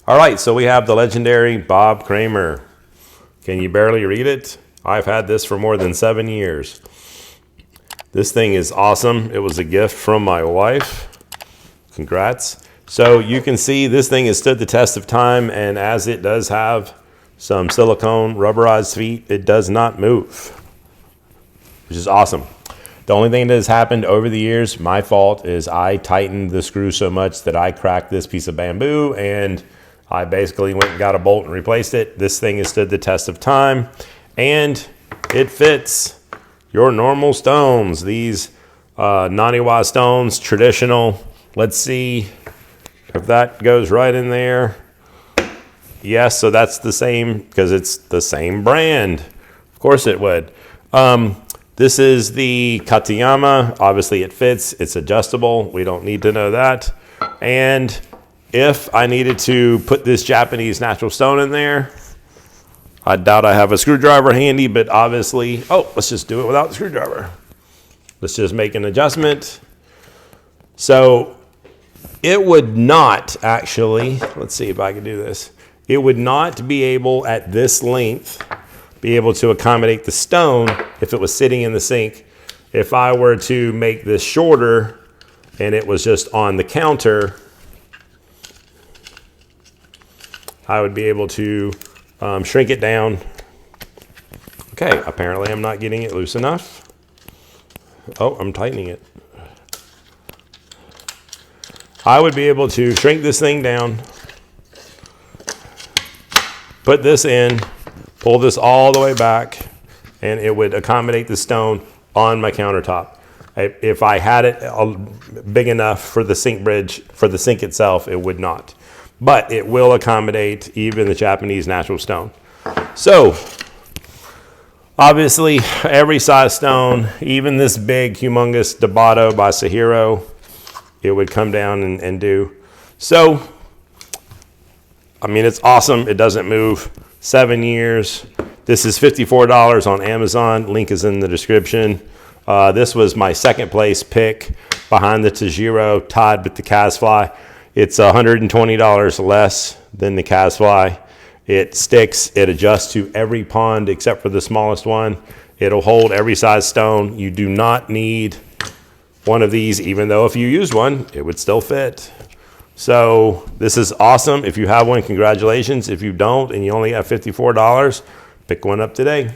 All right, so we have the legendary Bob Kramer. Can you barely read it? I've had this for more than 7 years. This thing is awesome. It was a gift from my wife. Congrats. So you can see this thing has stood the test of time, and as it does have some silicone rubberized feet, it does not move, which is awesome. The only thing that has happened over the years, my fault, is I tightened the screw so much that I cracked this piece of bamboo, and I basically went and got a bolt and replaced it. This thing has stood the test of time, and it fits your normal stones. These Naniwa stones, traditional. Let's see if that goes right in there. Yes, so that's the same because it's the same brand. Of course it would. This is the Katayama. Obviously it fits. It's adjustable. We don't need to know that. And if I needed to put this Japanese natural stone in there, I doubt I have a screwdriver handy, but obviously, let's just do it without the screwdriver. Let's just make an adjustment. So it would not actually, let's see if I can do this. It would not be able at this length, be able to accommodate the stone if it was sitting in the sink. If I were to make this shorter and it was just on the counter, I would be able to shrink it down. Okay, apparently I'm not getting it loose enough. Oh, I'm tightening it. I would be able to shrink this thing down, put this in, pull this all the way back, and it would accommodate the stone on my countertop. If I had it big enough for the sink bridge, for the sink itself, it would not. But it will accommodate even the Japanese natural stone. So, obviously, every size stone, even this big, humongous Dabato by Sahiro, it would come down and do. So, I mean, it's awesome. It doesn't move. 7 years. This is $54 on Amazon. Link is in the description. This was my second place pick behind the Tajiro, tied with the Casfly. It's $120 less than the Casfly. It sticks. It adjusts to every pond except for the smallest one. It'll hold every size stone. You do not need one of these, even though if you use one, it would still fit. So this is awesome. If you have one, congratulations. If you don't and you only have $54, pick one up today.